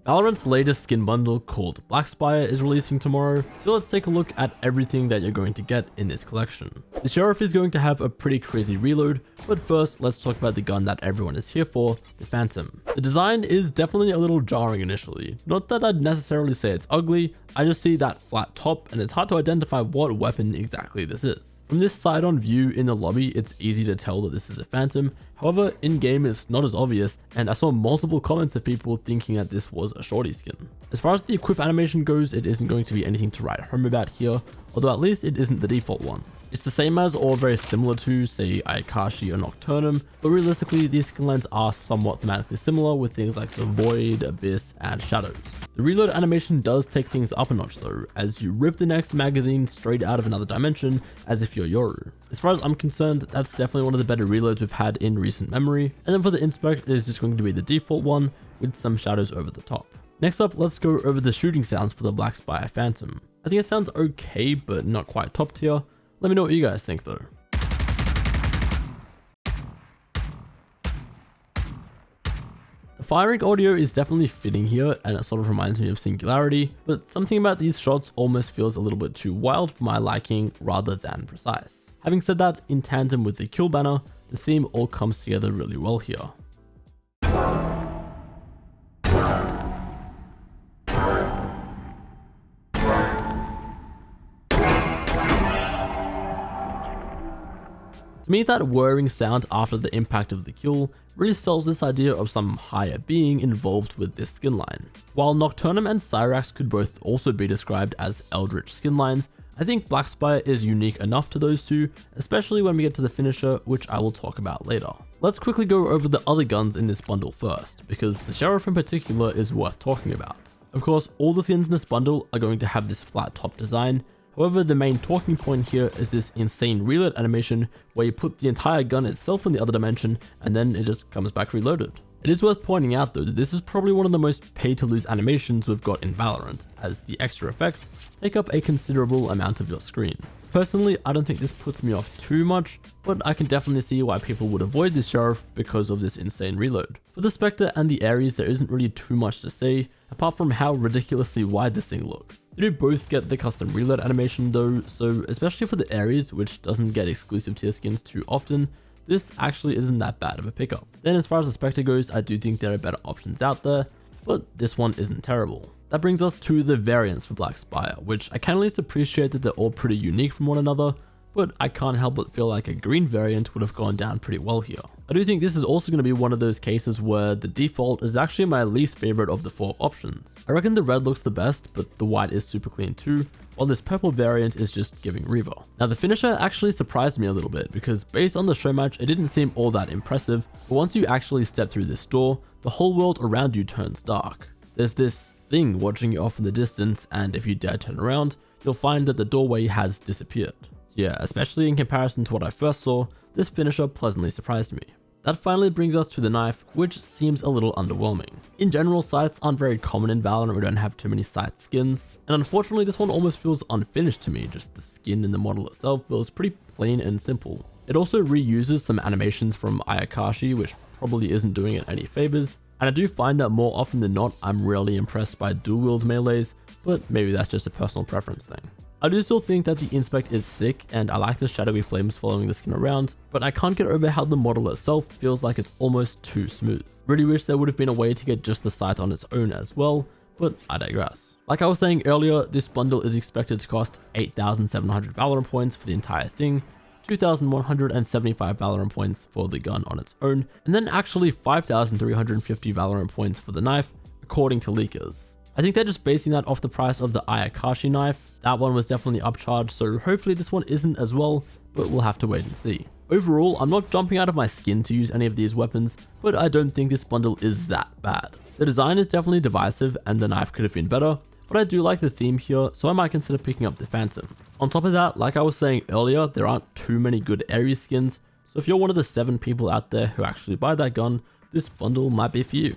Valorant's latest skin bundle called Blackspyre is releasing tomorrow, so let's take a look at everything that you're going to get in this collection. The Sheriff is going to have a pretty crazy reload, but first let's talk about the gun that everyone is here for, the Phantom. The design is definitely a little jarring initially. Not that I'd necessarily say it's ugly, I just see that flat top and it's hard to identify what weapon exactly this is. From this side-on view in the lobby, it's easy to tell that this is a Phantom. However, in-game it's not as obvious, and I saw multiple comments of people thinking that this was a shorty skin. As far as the equip animation goes, it isn't going to be anything to write home about here, although at least it isn't the default one. It's the same as or very similar to, say, Ayakashi or Nocturnum, but realistically these skin lines are somewhat thematically similar with things like the Void, Abyss, and Shadows. The reload animation does take things up a notch though, as you rip the next magazine straight out of another dimension as if you're Yoru. As far as I'm concerned, that's definitely one of the better reloads we've had in recent memory, and then for the inspect, it is just going to be the default one with some shadows over the top. Next up, let's go over the shooting sounds for the Blackspyre Phantom. I think it sounds okay, but not quite top tier. Let me know what you guys think though. The firing audio is definitely fitting here, and it sort of reminds me of Singularity, but something about these shots almost feels a little bit too wild for my liking rather than precise. Having said that, in tandem with the kill banner, the theme all comes together really well here. To me, that whirring sound after the impact of the kill really sells this idea of some higher being involved with this skin line. While Nocturnum and Cyrax could both also be described as Eldritch skin lines, I think Blackspyre is unique enough to those two, especially when we get to the finisher, which I will talk about later. Let's quickly go over the other guns in this bundle first, because the Sheriff in particular is worth talking about. Of course, all the skins in this bundle are going to have this flat top design. However, the main talking point here is this insane reload animation where you put the entire gun itself in the other dimension and then it just comes back reloaded. It is worth pointing out though that this is probably one of the most pay to lose animations we've got in Valorant, as the extra effects take up a considerable amount of your screen. Personally, I don't think this puts me off too much, but I can definitely see why people would avoid this Sheriff because of this insane reload. For the Spectre and the Ares, there isn't really too much to say, apart from how ridiculously wide this thing looks. They do both get the custom reload animation though, so especially for the Ares, which doesn't get exclusive tier skins too often, this actually isn't that bad of a pickup. Then as far as the Spectre goes, I do think there are better options out there, but this one isn't terrible. That brings us to the variants for Blackspyre, which I can at least appreciate that they're all pretty unique from one another, but I can't help but feel like a green variant would have gone down pretty well here. I do think this is also going to be one of those cases where the default is actually my least favorite of the 4 options. I reckon the red looks the best, but the white is super clean too, while this purple variant is just giving Reaver. Now the finisher actually surprised me a little bit, because based on the show match it didn't seem all that impressive, but once you actually step through this door, the whole world around you turns dark. There's this thing watching you off in the distance, and if you dare turn around, you'll find that the doorway has disappeared. So yeah, especially in comparison to what I first saw, this finisher pleasantly surprised me. That finally brings us to the knife, which seems a little underwhelming. In general, scythes aren't very common in Valorant, we don't have too many scythe skins, and unfortunately this one almost feels unfinished to me, just the skin in the model itself feels pretty plain and simple. It also reuses some animations from Ayakashi, which probably isn't doing it any favors, and I do find that more often than not, I'm rarely impressed by dual wield melees, but maybe that's just a personal preference thing. I do still think that the inspect is sick, and I like the shadowy flames following the skin around, but I can't get over how the model itself feels like it's almost too smooth. Really wish there would have been a way to get just the scythe on its own as well, but I digress. Like I was saying earlier, this bundle is expected to cost 8,700 Valorant points for the entire thing, 2,175 Valorant points for the gun on its own, and then actually 5,350 Valorant points for the knife, according to leakers. I think they're just basing that off the price of the Ayakashi knife. That one was definitely upcharged, so hopefully this one isn't as well, but we'll have to wait and see. Overall, I'm not jumping out of my skin to use any of these weapons, but I don't think this bundle is that bad. The design is definitely divisive and the knife could have been better, but I do like the theme here, so I might consider picking up the Phantom. On top of that, like I was saying earlier, there aren't too many good Ares skins, so if you're one of the 7 people out there who actually buy that gun, this bundle might be for you.